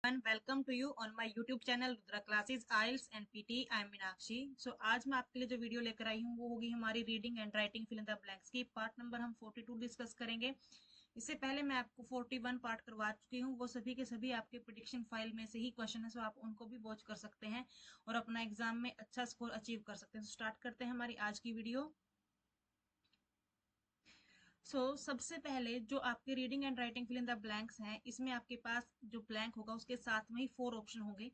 And welcome to you on my YouTube channel Rudra Classes IELTS and PT. I am Meenakshi. So आज मैं आपके लिए जो video लेकर आई हूँ वो होगी हमारी reading and writing fill in the blanks की पार्ट नंबर हम 42 डिस्कस करेंगे। इससे पहले मैं आपको 41 पार्ट करवा चुकी हूँ, वो सभी के सभी आपके प्रिडिक्शन फाइल में से ही क्वेश्चन है, सो आप उनको भी वॉच कर सकते हैं और अपना एग्जाम में अच्छा स्कोर अचीव कर सकते हैं। स्टार्ट करते हैं हमारी आज की वीडियो। सबसे पहले जो आपके reading and writing fill in the blanks हैं, इसमें आपके पास जो ब्लैंक होगा उसके साथ में ही 4 ऑप्शन होंगे।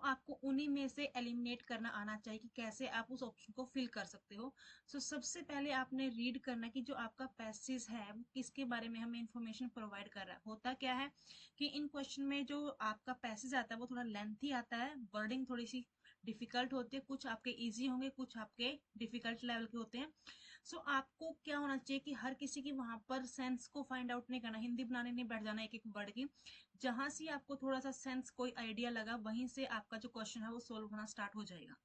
आपको उन्हीं में से एलिमिनेट करना आना चाहिए कि कैसे आप उस ऑप्शन को फिल कर सकते हो। सबसे पहले आपने रीड करना कि जो आपका पैसेज है वो किसके बारे में हमें इंफॉर्मेशन प्रोवाइड कर रहा है। होता क्या है कि इन क्वेश्चन में जो आपका पैसेज आता है वो थोड़ा लेंथी आता है, वर्डिंग थोड़ी सी डिफिकल्ट होती है, कुछ आपके इजी होंगे, कुछ आपके डिफिकल्ट लेवल के होते हैं। आपको क्या होना चाहिए कि हर किसी की वहां पर सेंस को फाइंड आउट नहीं करना, हिंदी बनाने नहीं बैठ जाना एक एक वर्ड की। जहां से आपको थोड़ा सा सेंस कोई आइडिया लगा वहीं से आपका जो क्वेश्चन है वो सोल्व होना स्टार्ट हो जाएगा।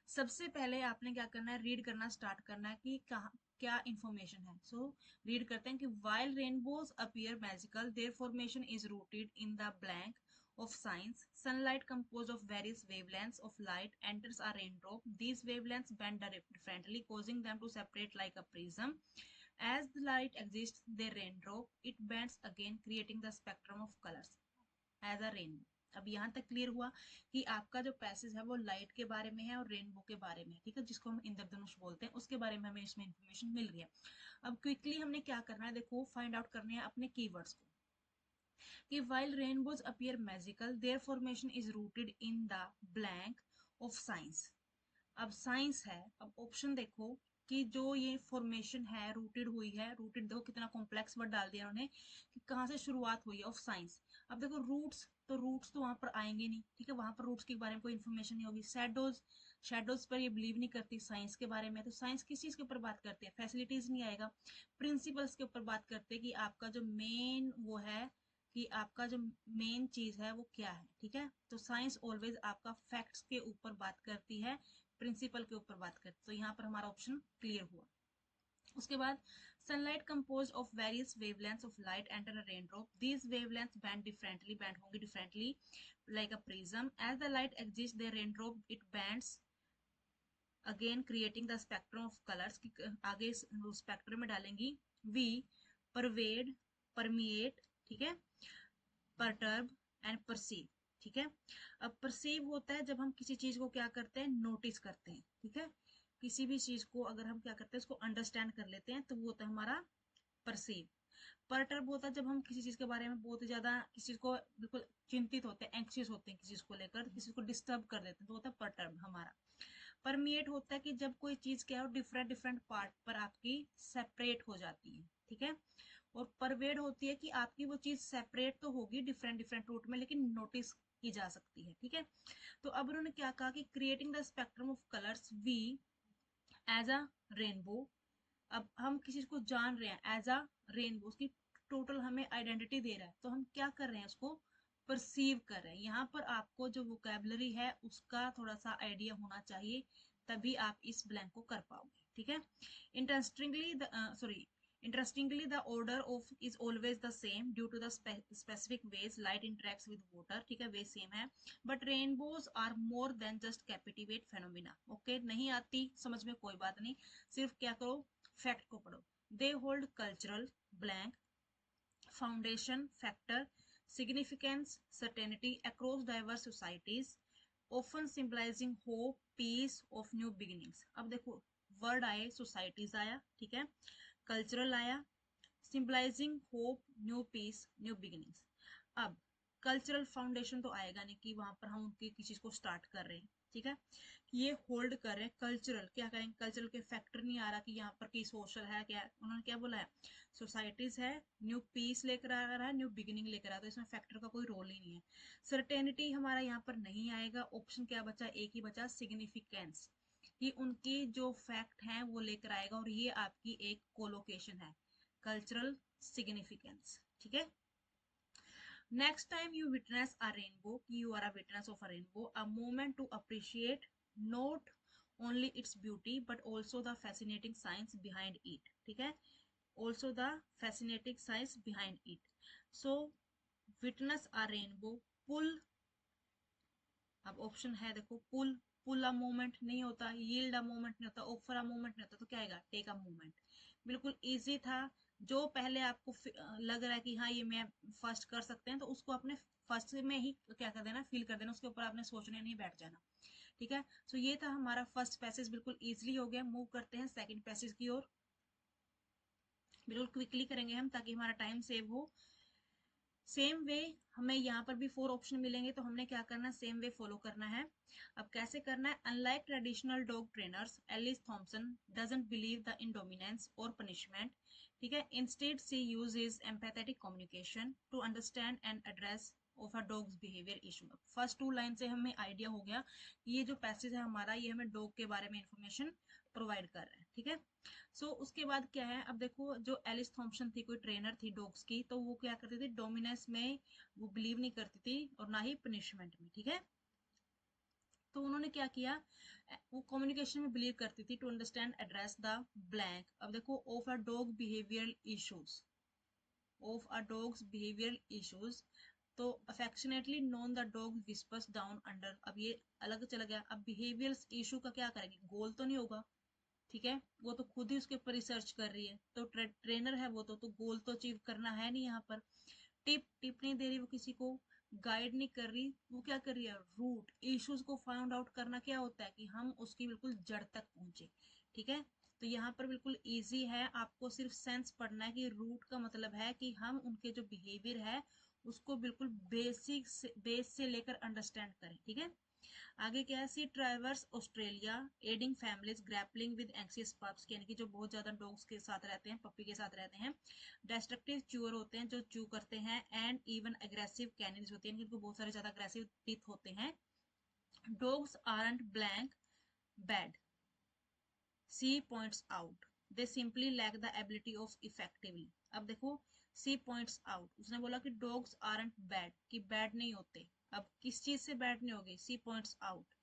सबसे पहले आपने क्या करना है, रीड करना स्टार्ट करना है कि कहा क्या इंफॉर्मेशन है। रीड करते हैं कि while rainbows appear magical, their formation is rooted in the blank of science. Sunlight composed of various wavelengths of light enters a raindrop. These wavelengths bend differently, causing them to separate like a prism. As the light exists, their raindrop, it bends again, creating the spectrum of colors as a rainbow. अब यहाँ तक clear हुआ कि आपका जो passage है वो light के बारे में है और रेनबो के बारे में है, ठीक है, जिसको हम इंद्रधनुष बोलते हैं, उसके बारे में हमें इसमें इंफॉर्मेशन मिल रही है। अब क्विकली हमने क्या करना है, देखो फाइंड आउट करने हैं अपने कीवर्ड्स को कि while rainbows appear magical, their formation is rooted in the blank of science. अब साइंस है, अब ऑप्शन देखो कि जो ये फॉर्मेशन है रूटेड हुई है, रूटेड देखो कितना कॉम्प्लेक्स वर्ड डाल दिया उन्होंने कि कहाँ से शुरुआत हुई है ऑफ साइंस। अब देखो रूट्स तो वहां पर आएंगे नहीं, ठीक है, वहां पर रूट्स के बारे में कोई इन्फॉर्मेशन नहीं होगी। शेडोज पर ये बिलीव नहीं करती साइंस के बारे में, तो साइंस किस चीज के ऊपर बात करती है, फैसिलिटीज नहीं आएगा। प्रिंसिपल्स के ऊपर बात करते हैं कि आपका जो मेन वो है कि आपका जो मेन चीज है वो क्या है, ठीक है। तो साइंस ऑलवेज आपका फैक्ट्स के ऊपर बात करती है, प्रिंसिपल के ऊपर बात करते, तो यहाँ पर हमारा ऑप्शन क्लियर हुआ। उसके बाद sunlight compose of various wavelengths of light enter a raindrop, these wavelengths bend differently, bend होंगे differently like a prism. As the light exist the raindrop it bends again creating the spectrum of colours की आगे spectrum में डालेंगी we, परवेड, permeate, ठीक है, perturb and perceive, ठीक है। अब perceive होता है जब हम किसी चीज को क्या करते हैं, नोटिस करते हैं, ठीक है। किसी भी चीज को अगर हम क्या करते हैं, उसको अंडरस्टैंड कर लेते हैं, तो वो होता है हमारा परसीव। परटर्ब होता है जब हम किसी चीज के बारे में बहुत ही ज्यादा किसी चीज को बिल्कुल चिंतित होते हैं, एंक्सियस होते हैं किसी चीज को लेकर, किसी को डिस्टर्ब कर देते हैं, तो होता है परटर्ब हमारा। परमिएट होता है कि जब कोई चीज क्या हो डिफरेंट डिफरेंट पार्ट पर आपकी सेपरेट हो जाती है, ठीक है। और परवेड होती है कि आपकी वो चीज सेपरेट तो होगी डिफरेंट डिफरेंट रूट में, लेकिन नोटिस की जा सकती है, ठीक है। तो अब उन्होंने क्या कहा कि creating the spectrum of colours we as a rainbow. अब हम किसी को जान रहे हैं एज अ रेनबो, उसकी टोटल हमें आइडेंटिटी दे रहा है, तो हम क्या कर रहे हैं, उसको परसीव कर रहे हैं। यहाँ पर आपको जो वोकेबलरी है उसका थोड़ा सा आइडिया होना चाहिए, तभी आप इस ब्लैंक को कर पाओगे, ठीक है। Interestingly sorry Interestingly, the order of is always the same due to the specific ways light interacts with water, ठीक है, वे सेम है। but rainbows are more than just captivate phenomena, okay, नहीं आती समझ में कोई बात नहीं, सिर्फ क्या करो, फैक्ट को पढ़ो। they hold cultural blank foundation factor significance certainty across diverse societies, often symbolizing hope peace of new beginnings। अब देखो वर्ड आए, सोसाइटीज आया, ठीक है, कल्चरल आया, symbolising hope new peace new beginnings. अब कल्चरल फाउंडेशन तो आएगा नहीं कि वहां पर हम उनकी किसी चीज को स्टार्ट कर रहे हैं, ठीक है, ये होल्ड कर रहे हैं। कल्चरल क्या करेंगे, कल्चरल के फैक्टर नहीं आ रहा कि यहाँ पर की सोशल है, क्या उन्होंने क्या बोला है, सोसाइटीज है, न्यू पीस लेकर आ रहा है, न्यू बिगिनिंग लेकर आ रहा है, तो इसमें फैक्टर का कोई रोल ही नहीं है। सर्टेनिटी हमारा यहाँ पर नहीं आएगा, ऑप्शन क्या बचा, एक ही बचा, सिग्निफिकेंस, कि उनकी जो फैक्ट है वो लेकर आएगा, और ये आपकी एक कोलोकेशन है, कल्चरल सिग्निफिकेंस, ठीक है। Next time you witness a rainbow, you are a witness of a rainbow, a moment to appreciate not only its beauty but also the fascinating science behind it, ठीक है, also the fascinating science behind it। so witness a rainbow, पुल, अब option है देखो, पुल a movement नहीं होता, yield a movement नहीं होता, ऑफर अ मूवमेंट नहीं होता, तो क्या आएगा, टेक अ मूवमेंट। बिल्कुल इजी था। जो पहले आपको लग रहा है कि हाँ ये मैं फर्स्ट कर सकते हैं, तो उसको आपने फर्स्ट में ही क्या कर देना, फिल कर देना, उसके ऊपर आपने सोचने नहीं बैठ जाना। ठीक है, सो ये था हमारा फर्स्ट पैसेज, बिल्कुल इजीली हो गया। मूव करते हैं सेकंड पैसेज की ओर। बिल्कुल क्विकली करेंगे हम ताकि हमारा टाइम सेव हो। सेम वे हमें यहाँ पर भी 4 ऑप्शन मिलेंगे, तो हमने क्या करना है, सेम वे फॉलो करना है। अब कैसे करना है, unlike traditional dog trainers, Alice Thomson doesn't believe the in dominance और पनिशमेंट। ठीक है, instead she uses empathetic communication to understand and address of a dog's behaviour issue. First 2 line से हमें आइडिया हो गया कि ये जो पैसेज है हमारा, ये हमें डॉग के बारे में इंफॉर्मेशन प्रोवाइड कर रहा है। ठीक है, उसके बाद क्या है, अब देखो जो एलिस थॉम्पसन थी, कोई ट्रेनर थी डॉग्स की, तो वो क्या करती थी, डोमिनेंस में वो बिलीव नहीं करती थी और ना ही पनिशमेंट में। ठीक है, तो उन्होंने क्या किया, वो कम्युनिकेशन में बिलीव करती थी, to understand address the blank. अब देखो, of a dog behavioural issues, of a dog's behavioural issues, तो affectionately known the dog whispers down under. अब ये अलग चला गया, अब बिहेवियर इशू का क्या करेगी, गोल तो नहीं होगा। ठीक है, वो तो खुद ही उसके ऊपर रिसर्च कर रही है, तो ट्रेनर है वो, तो गोल तो अचीव करना है नहीं यहाँ पर। टिप नहीं दे रही वो किसी को, गाइड नहीं कर रही, वो क्या कर रही है, रूट इश्यूज को फाइंड आउट करना। क्या होता है कि हम उसकी बिल्कुल जड़ तक पहुंचे। ठीक है, तो यहाँ पर बिल्कुल इजी है, आपको सिर्फ सेंस पढ़ना है कि रूट का मतलब है कि हम उनके जो बिहेवियर है उसको बिल्कुल बेस से लेकर अंडरस्टैंड करें। ठीक है, आगे क्या है, सी ट्राइवर्स Australia aiding families grappling with anxious pups, यानी कि जो बहुत ज्यादा डॉग्स के साथ रहते हैं, पप्पी के साथ रहते हैं। डिस्ट्रक्टिव च्यूअर होते हैं, जो च्यू करते हैं, एंड इवन एग्रेसिव कैनिन्स होते हैं, जिनको बहुत सारे ज्यादा अग्रेसिव टीथ होते हैं। Dogs aren't blank bad, she points out, they simply lack the ability of effectively. अब देखो, सी पॉइंट्स आउट, उसने बोला कि डॉग्स आरंट बैड, कि बैड नहीं होते। अब किस चीज से बैड नहीं होगी, सी पॉइंट्स आउट।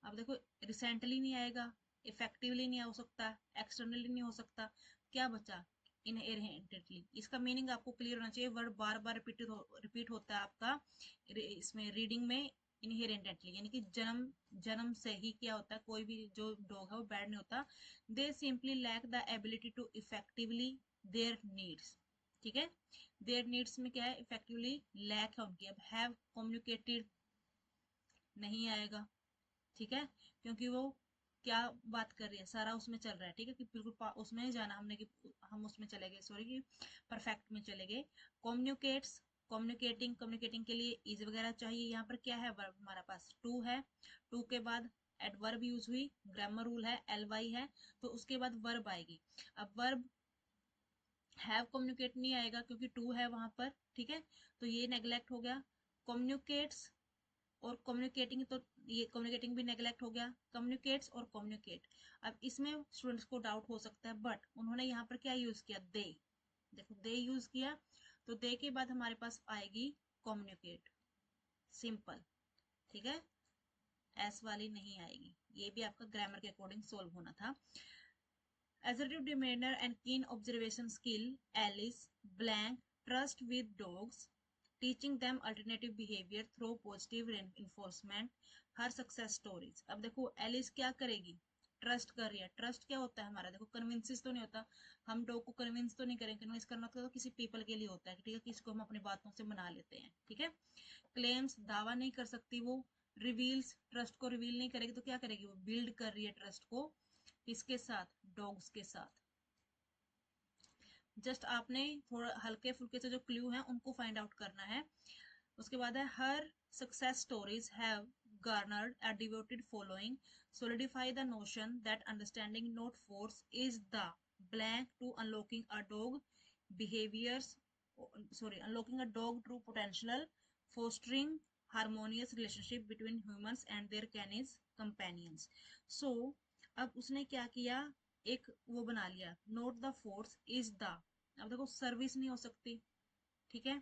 अब देखो, रिसेंटली नहीं आएगा, इफेक्टिवली नहीं हो सकता, एक्सटर्नली नहीं हो सकता, क्या बचा, इनहेरेंटली। इसका मीनिंग आपको क्लियर होना चाहिए, वर्ड बार बार रिपीट होता है आपका इसमें रीडिंग में, इनहेरेंटली, यानी कि जन्म जन्म से ही क्या होता है, कोई भी जो डॉग है वो बैड नहीं होता। They simply lack the ability to effectively their needs. ठीक है, देयर नीड्स में क्या है, इफेक्टिवली लैक है उनकी। अब हैव कम्युनिकेटेड नहीं आएगा। ठीक है, क्योंकि वो क्या बात कर रही है, सारा उसमें चल रहा है। ठीक है, कि बिल्कुल उसमें ही जाना हमने, कि हम उसमें चले गए, सॉरी, कि परफेक्ट में चले गए। कम्युनिकेट्स, कम्युनिकेटिंग के लिए इज वगैरह चाहिए। यहाँ पर क्या है, वर्ब हमारे पास टू है, टू के बाद एडवर्ब यूज हुई, ग्रामर रूल है, एल वाई है, तो उसके बाद वर्ब आएगी। अब वर्ब हैव कम्युनिकेट नहीं आएगा क्योंकि टू है वहां पर। ठीक है, तो ये नेग्लेक्ट हो गया। कम्युनिकेट्स और कम्युनिकेटिंग, तो ये कम्युनिकेटिंग भी नेग्लेक्ट हो गया, कम्युनिकेट्स और कम्युनिकेट। अब इसमें स्टूडेंट्स को डाउट हो सकता है, बट उन्होंने यहाँ पर क्या यूज किया, दे। देखो, दे यूज किया, तो दे के बाद हमारे पास आएगी कम्युनिकेट, सिंपल। ठीक है, एस वाली नहीं आएगी। ये भी आपका ग्रामर के अकॉर्डिंग सोल्व होना था। Assertive demeanor and keen observation skill, Alice blank trust with dogs, teaching them alternative behavior through positive reinforcement, her success stories। अब देखो, एलिस क्या करेगी, ट्रस्ट कर रही है। ट्रस्ट क्या होता है हमारा, देखो कन्विंसेस तो नहीं होता, हम डॉग को कन्विंस तो नहीं करेंगे, कन्विंस करना तो किसी पीपल के लिए होता है। ठीक है, किसी को हम अपनी बातों से मना लेते हैं। ठीक है, क्लेम्स, दावा नहीं कर सकती वो। रिवील्स, ट्रस्ट को रिवील नहीं करेगी, तो क्या करेगी, वो बिल्ड कर रही है ट्रस्ट को, किसके साथ, डॉग्स के साथ। जस्ट आपने थोड़ा हल्के फुल्के से जो क्लू हैं उनको फाइंड आउट करना है। उसके बाद है, her success stories have garnered a devoted following, solidify the notion that understanding not force is the blank to unlocking a dog behaviors, sorry, unlocking a dog true potential, fostering harmonious relationship between humans and their canis companions। so अब उसने क्या किया, एक वो बना लिया, note the force is the. अब देखो, सर्विस नहीं हो सकती। ठीक है,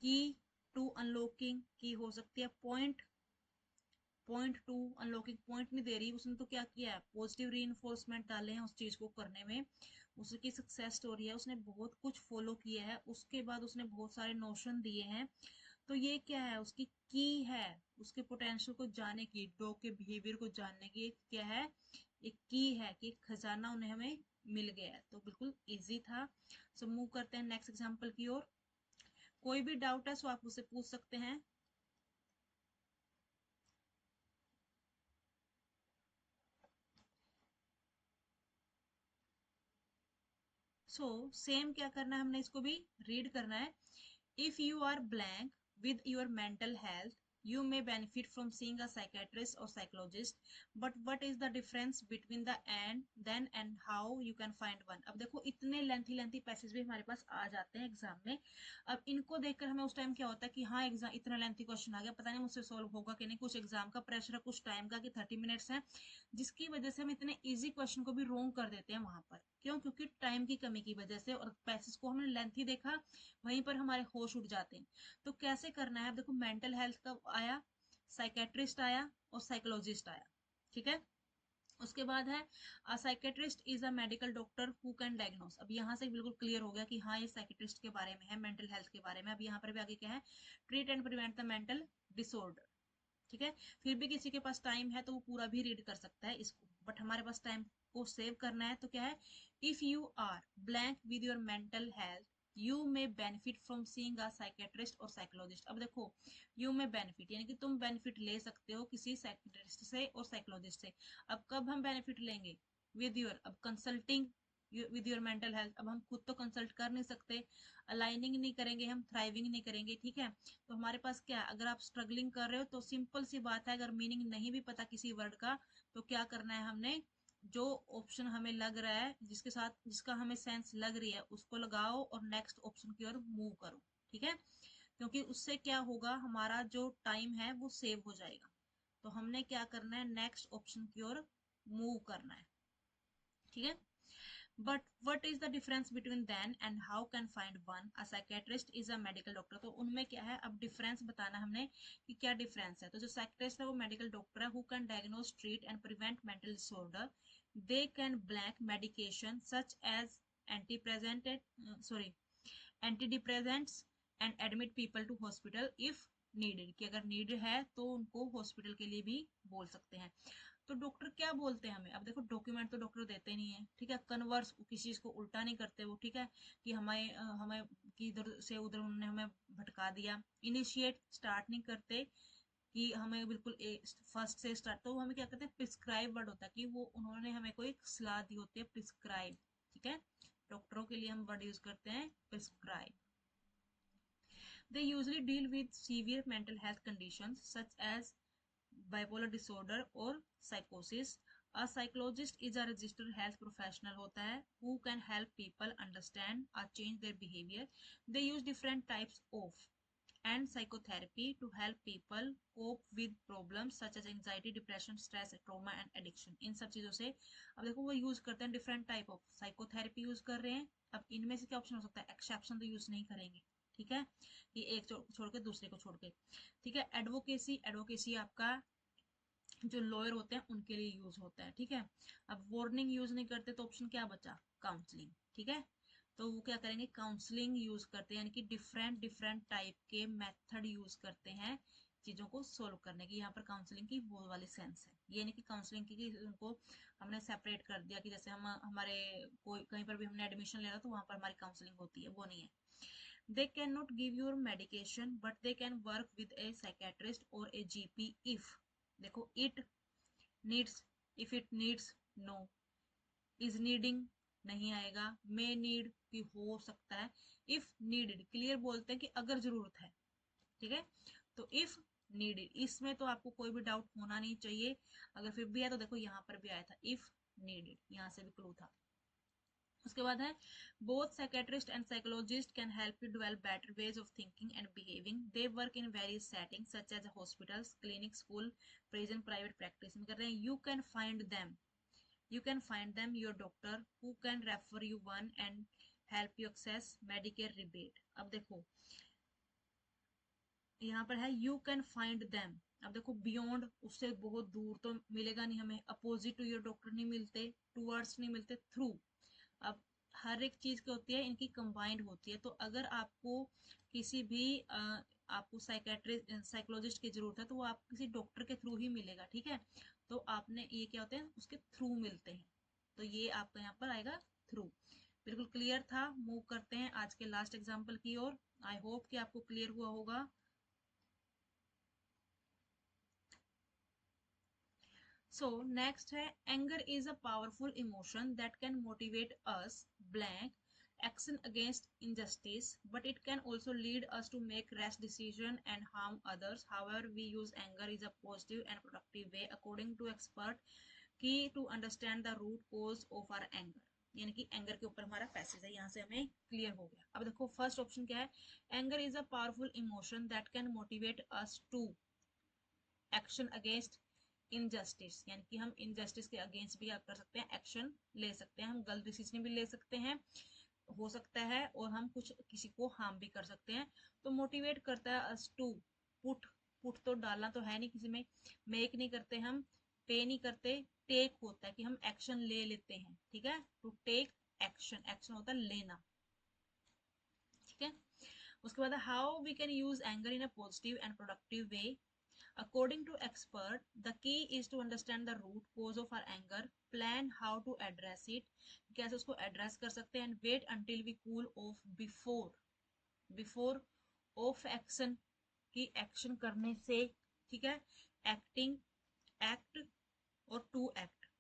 की टू अनलॉकिंग की हो सकती है, point, point two unlocking, point नहीं दे रही उसने, तो क्या किया है, पॉजिटिव रीइंफोर्समेंट डाले हैं उस चीज को करने में। उसकी सक्सेस स्टोरी है, उसने बहुत कुछ फॉलो किया है, उसके बाद उसने बहुत सारे नोशन दिए हैं। तो ये क्या है, उसकी की है, उसके पोटेंशियल को जानने की, डॉग के बिहेवियर को जानने की एक क्या है, एक की है कि खजाना उन्हें हमें मिल गया है। तो बिल्कुल इजी था। सो मूव करते हैं नेक्स्ट एग्जांपल की ओर। कोई भी डाउट है सो आप मुझसे पूछ सकते हैं। सो सेम क्या करना है, हमने इसको भी रीड करना है। If you are blank with your mental health, you may benefit from seeing a psychiatrist or psychologist, but what is the difference between the and then and how you can find one। अब देखो इतने lengthy lengthy passage भी हमारे पास आ जाते हैं exam में। अब इनको देखकर हमें उस टाइम क्या होता है कि हाँ एग्जाम इतना लेंथी क्वेश्चन आ गया, पता नहीं मुझसे सॉल्व होगा कि नहीं, कुछ एग्जाम का प्रेशर है, कुछ टाइम का कि 30 मिनट्स है, जिसकी वजह से हम इतने इजी क्वेश्चन को भी रोंग कर देते हैं वहां पर। क्यों? क्योंकि टाइम की कमी की वजह से, और पैसेज को हमने लेंथी देखा, वहीं पर हमारे होश उड़ जाते हैं। तो कैसे करना है, अब देखो मेंटल हेल्थ का आया, साइकेट्रिस्ट आया और साइकोलॉजिस्ट आया, ठीक है। उसके बाद है psychiatrist is a medical doctor who can diagnose. अब यहाँ से बिल्कुल क्लियर हो गया कि हाँ ये साइकेट्रिस्ट के बारे में है, मेंटल हेल्थ के बारे में। अब यहाँ पर भी आगे क्या है, treat and prevent the mental disorder, ठीक है। फिर भी किसी के पास टाइम है तो वो पूरा भी रीड कर सकता है इसको, बट हमारे पास टाइम को सेव करना है। तो क्या है, if you are blank with your mental health, you may benefit from seeing a psychiatrist और साइकोलॉजिस्ट। अब देखो यू मे बेनिफिट यानी कि तुम बेनिफिट ले सकते हो किसी साइकेट्रिस्ट से और साइकोलॉजिस्ट से। अब कब हम बेनिफिट लेंगे, विद योर, अब consulting with your mental health. अब हम खुद तो कंसल्ट कर नहीं सकते, अलाइनिंग नहीं करेंगे, हम थ्राइविंग नहीं करेंगे, ठीक है। तो हमारे पास क्या है, अगर आप स्ट्रगलिंग कर रहे हो तो सिंपल सी बात है, अगर मीनिंग नहीं भी पता किसी वर्ड का तो क्या करना है हमने, जो ऑप्शन हमें लग रहा है, जिसके साथ जिसका हमें सेंस लग रही है उसको लगाओ और नेक्स्ट ऑप्शन की ओर मूव करो, ठीक है। क्योंकि उससे क्या होगा, हमारा जो टाइम है वो सेव हो जाएगा। तो हमने क्या करना है, नेक्स्ट ऑप्शन की ओर मूव करना है, ठीक है। But what is the difference between then and how can find one। a psychiatrist is a medical doctor। तो उनमें क्या है, अब डिफरेंस बताना हमने कि क्या डिफरेंस है। तो जो साइकियाट्रिस्ट है वो मेडिकल डॉक्टर है, who can diagnose treat and prevent mental disorder. They can blank medication such as antidepressant sorry antidepressants and admit people to hospital if needed, कि अगर नीड है तो उनको हॉस्पिटल के लिए भी बोल सकते हैं। तो डॉक्टर क्या बोलते हैं हमें, अब देखो डॉक्यूमेंट तो डॉक्टर देते नहीं है, ठीक है। कन्वर्स किसी चीज को उल्टा नहीं करते वो, ठीक है, कि हमें हमें कि इधर से उधर उन्होंने हमें भटका दिया। इनिशिएट स्टार्ट नहीं करते कि हमें बिल्कुल फर्स्ट से स्टार्ट, तो वो हमें क्या कहते हैं, प्रिस्क्राइब वर्ड होता है कि वो उन्होंने हमें कोई सलाह दी होती है, प्रिस्क्राइब, ठीक है। डॉक्टरों के लिए हम वर्ड यूज करते हैं prescribe. They usually deal with severe mental health conditions such as bipolar disorder or psychosis। A psychologist is a registered health professional होता है who can help people understand or change their behavior। They use different types of and psychotherapy to help people cope with problems such as anxiety, depression, stress, trauma and addiction। इन सब चीजों से अब देखो वो use करते हैं different type of psychotherapy use कर रहे हैं। अब इनमें से क्या ऑप्शन हो सकता है, एक्सेप्शन तो यूज नहीं करेंगे, ठीक है, कि एक छोड़ के दूसरे को छोड़ के, ठीक है। एडवोकेसी, एडवोकेसी आपका जो लॉयर होते हैं उनके लिए यूज होता है, ठीक है। अब वार्निंग यूज नहीं करते तो ऑप्शन क्या बचा, काउंसलिंग, ठीक है। तो वो क्या करेंगे, काउंसलिंग यूज करते हैं, यानी कि डिफरेंट डिफरेंट टाइप के मेथड यूज करते हैं चीजों को सोल्व करने की। यहाँ पर काउंसलिंग की वो वाली सेंस है, ये नहीं कि काउंसलिंग की उनको हमने सेपरेट कर दिया कि जैसे हम हमारे कोई कहीं पर भी हमने एडमिशन लेना तो वहां पर हमारी काउंसलिंग होती है, वो नहीं है। They cannot give you medication but they can work with a psychiatrist or a GP if, देखो it needs, if it needs, no, is needing नहीं आएगा, may need कि हो सकता है, if needed क्लियर बोलते हैं कि अगर जरूरत है, ठीक है। तो if needed इसमें तो आपको कोई भी डाउट होना नहीं चाहिए, अगर फिर भी है तो देखो यहाँ पर भी आया था if needed, यहाँ से भी क्लू था। उसके बाद है both psychiatrist and psychologist can help you develop better ways of thinking and behaving। They work in various settings such as hospitals, clinics, school, prison, private practice में कर रहे हैं। You can find them your doctor who can refer you one and help you access Medicare rebate। अब देखो यहाँ पर है you can find them। अब देखो बियॉन्ड, उससे बहुत दूर तो मिलेगा नहीं हमें, अपोजिट टू योर डॉक्टर नहीं मिलते, टूवर्ड्स नहीं मिलते, थ्रू। अब हर एक चीज क्या होती है, इनकी कंबाइंड होती है। तो अगर आपको किसी भी आपको साइकोलॉजिस्ट की जरूरत है तो वो आप किसी डॉक्टर के थ्रू ही मिलेगा, ठीक है। तो आपने ये क्या होते हैं, उसके थ्रू मिलते हैं, तो ये आपका यहाँ पर आएगा थ्रू। बिल्कुल क्लियर था। मूव करते हैं आज के लास्ट एग्जाम्पल की ओर। आई होप कि आपको क्लियर हुआ होगा। सो नेक्स्ट है, anger is a powerful emotion that can motivate us blank action against injustice, but it can also lead us to make rash decision and harm others. However, we use anger is a positive and productive way according to expert key to understand the root cause of our anger. यानी कि anger के ऊपर हमारा passage है, यहाँ से हमें clear हो गया। अब देखो फर्स्ट ऑप्शन क्या है, anger is a powerful emotion that can motivate us to action against injustice, यानी कि हम इनजस्टिस के अगेंस्ट भी क्या कर सकते हैं, एक्शन ले सकते हैं, हम गलत डिसीजन भी ले सकते हैं हो सकता है, और हम कुछ किसी को हार्म भी कर सकते हैं। तो मोटिवेट करता है अस टू पुट, पुट तो डालना तो है नहीं किसी में, मेक नहीं करते हम, पे नहीं करते, टेक होता है कि हम एक्शन ले लेते हैं, ठीक है। टू टेक एक्शन, एक्शन होता है लेना, ठीक है। उसके बाद how we can use anger in a positive and productive way. According to expert, the key is to understand the root cause of our anger, plan how to address it, कैसे उसको address कर सकते हैं, and wait until we cool off before of action, की action करने से, ठीक है, acting, act और to act।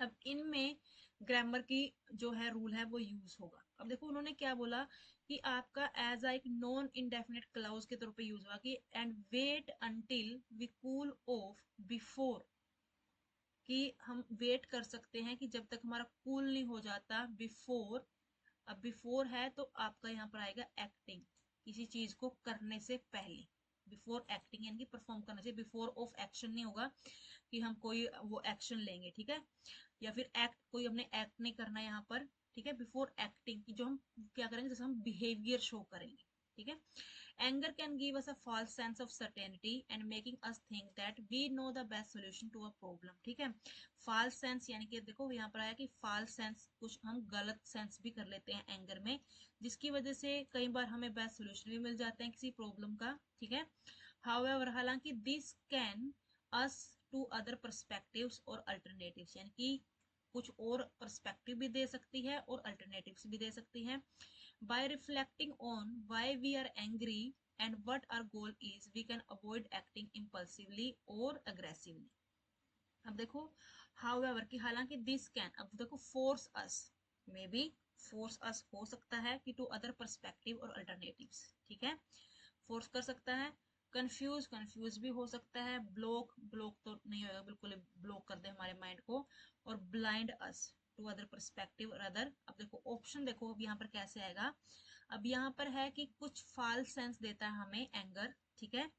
अब इनमें ग्रामर की जो है रूल है वो यूज होगा। अब देखो उन्होंने क्या बोला कि आपका एज एक नॉन इंडेफिनिट क्लाउज के तौर पे यूज हुआ कि and wait until we cool off before, कि हम वेट कर सकते हैं कि जब तक हमारा कूल नहीं हो जाता बिफोर। अब बिफोर है तो आपका यहाँ पर आएगा एक्टिंग, किसी चीज को करने से पहले, बिफोर एक्टिंग यानी कि परफॉर्म करने से, बिफोर ऑफ एक्शन नहीं होगा कि हम कोई वो एक्शन लेंगे, ठीक है, या फिर एक्ट कोई हमने एक्ट नहीं करना यहाँ पर, ठीक है। बिफोर एक्टिंग की जो हम क्या करेंगे, जैसे हम बिहेवियर शो करेंगे, ठीक है। Anger can give us a false sense of certainty and making us think that we know the best solution to a problem, ठीक है। फॉल्स सेंस यानी कि देखो यहाँ पर आया कि फॉल्स सेंस, कुछ हम गलत सेंस भी कर लेते हैं एंगर में, जिसकी वजह से कई बार हमें बेस्ट सोल्यूशन भी मिल जाते हैं किसी प्रॉब्लम का, ठीक है। हाउएवर, हालांकि this can us to other perspectives और अल्टरनेटिव्स, यानी कि कुछ और पर्सपेक्टिव भी दे सकती है और अल्टरनेटिव्स भी दे सकती है। By reflecting on why we are angry and what our goal is, we can avoid acting impulsively और अग्रेसिवली। अब देखो हाउएवर कि हालांकि दिस कैन, अब देखो force us, maybe force us हो सकता है कि टू अदर पर्सपेक्टिव और अल्टरनेटिव्स, ठीक है, फोर्स कर सकता है। कंफ्यूज, कंफ्यूज भी हो सकता है। ब्लॉक, ब्लॉक तो नहीं होगा, बिल्कुल ब्लॉक कर दे हमारे माइंड को। और blind us to other perspective और अदर। अब देखो ऑप्शन देखो अब यहाँ पर कैसे आएगा। अब यहाँ पर है कि कुछ फाल्स सेंस देता है हमें एंगर, ठीक है।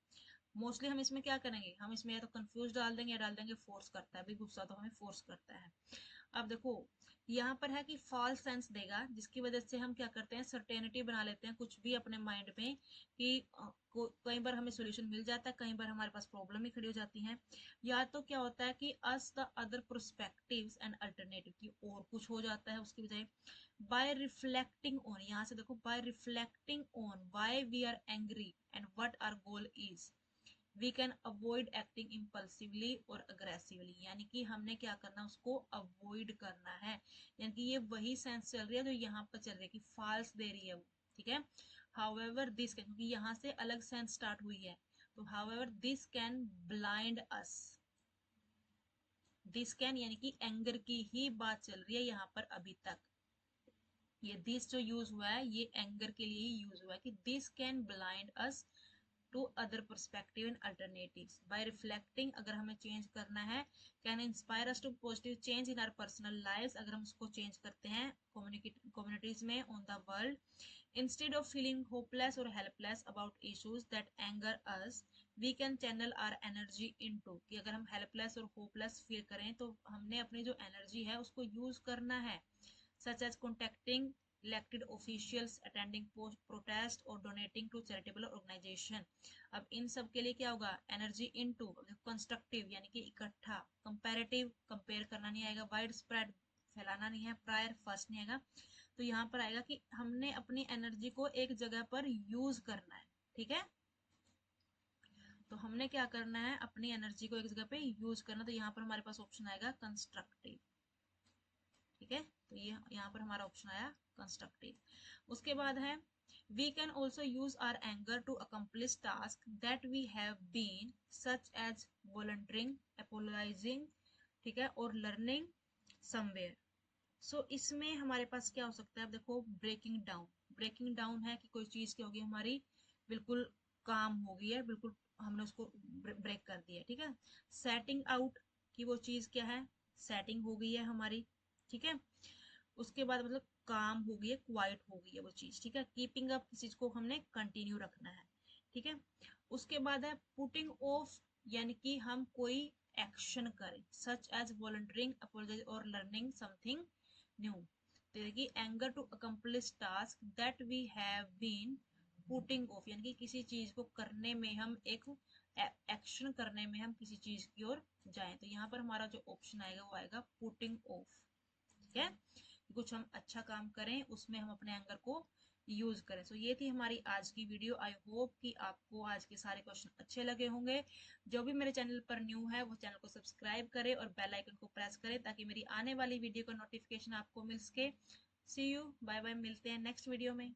मोस्टली हम इसमें क्या करेंगे, हम इसमें या तो कंफ्यूज डाल देंगे या डाल देंगे फोर्स करता है, भाई गुस्सा तो हमें फोर्स करता है। अब देखो यहाँ पर है कि फॉल्स सेंस देगा, जिसकी वजह से हम क्या करते हैं, सर्टेनिटी बना लेते हैं कुछ भी अपने माइंड में कि कई बार हमें सोल्यूशन मिल जाता है, कई बार हमारे पास प्रॉब्लम ही खड़ी हो जाती है। या तो क्या होता है कि us the other prospectives and alternative की और कुछ हो जाता है उसकी बजाय। बाय रिफ्लेक्टिंग ऑन, यहाँ से देखो by reflecting on why we are angry and what our goal is, we can avoid acting impulsively और अग्रेसिवली, यानी कि हमने क्या करना, उसको अवॉइड करना है। यानी कि ये वही सेंस चल रही है जो यहाँ पर चल रही है कि फॉल्स दे रही है वो, ठीक है। हाउएवर दिस, क्योंकि यहाँ से अलग सेंस स्टार्ट हुई है, तो however this can blind us, this can यानी कि एंगर की ही बात चल रही है यहाँ पर अभी तक। ये दिस जो यूज हुआ है ये एंगर के लिए ही यूज हुआ है कि this can blind us to other perspective and alternatives. By reflecting, अगर हमें चेंज करना है, can inspire us to positive change in our personal lives, अगर हम उसको चेंज करते हैं कम्युनिटीज में, on the world. Instead of feeling hopeless और helpless about issues that anger us, we can channel our energy into, कि अगर हम हेल्पलेस और होपलेस फील करें तो हमने अपनी जो एनर्जी है उसको यूज करना है, such as contacting elected officials, attending post protest और donating to charitable organization। अब इन सब के लिए क्या होगा, एनर्जी इनटू कंस्ट्रक्टिव यानी कि इकट्ठा, कंपैरेटिव कंपेयर करना नहीं आएगा, वाइड स्प्रेड फैलाना नहीं है, प्रायर फर्स्ट नहीं आएगा। तो यहाँ पर आएगा कि हमने अपनी एनर्जी को एक जगह पर यूज करना है, ठीक है। हमने क्या करना है, अपनी एनर्जी को एक जगह पे यूज करना। तो यहाँ पर हमारे पास ऑप्शन आएगा कंस्ट्रक्टिव। ठीक है, तो ये यहाँ पर हमारा ऑप्शन आया कंस्ट्रक्टिव। उसके बाद है we can also use our anger to accomplish tasks that we have been such as volunteering, apologizing, ठीक है, और learning somewhere। सो इसमें हमारे पास क्या हो सकता है, अब देखो ब्रेकिंग डाउन। ब्रेकिंग डाउन है कि कोई चीज क्या होगी हमारी, बिल्कुल काम हो गई है, बिल्कुल हमने उसको ब्रेक कर दिया है। ठीक है, सेटिंग आउट की वो चीज क्या है, सेटिंग हो गई है हमारी। ठीक है, उसके बाद मतलब काम हो गई है, क्वाइट हो गई है वो चीज। ठीक है, कीपिंग अप किसी चीज को हमने कंटिन्यू रखना है। ठीक है, उसके बाद है पुटिंग ऑफ, यानी कि हम कोई एक्शन करें, सच एज वॉलंटियरिंग, अपोलोजाइज और लर्निंग समथिंग न्यू। तो देखिए anger to accomplish task that we have been putting off, यानी कि किसी चीज को करने में हम एक एक्शन करने में हम किसी चीज की ओर जाएं। तो यहाँ पर हमारा जो ऑप्शन आएगा वो आएगा पुटिंग ऑफ। ठीक है, कुछ हम अच्छा काम करें उसमें हम अपने एंगर को यूज करें। सो ये थी हमारी आज की वीडियो। आई होप कि आपको आज के सारे क्वेश्चन अच्छे लगे होंगे। जो भी मेरे चैनल पर न्यू है वो चैनल को सब्सक्राइब करे और बेल आइकन को प्रेस करे ताकि मेरी आने वाली वीडियो का नोटिफिकेशन आपको मिल सके। सी यू, बाय बाय, मिलते हैं नेक्स्ट वीडियो में।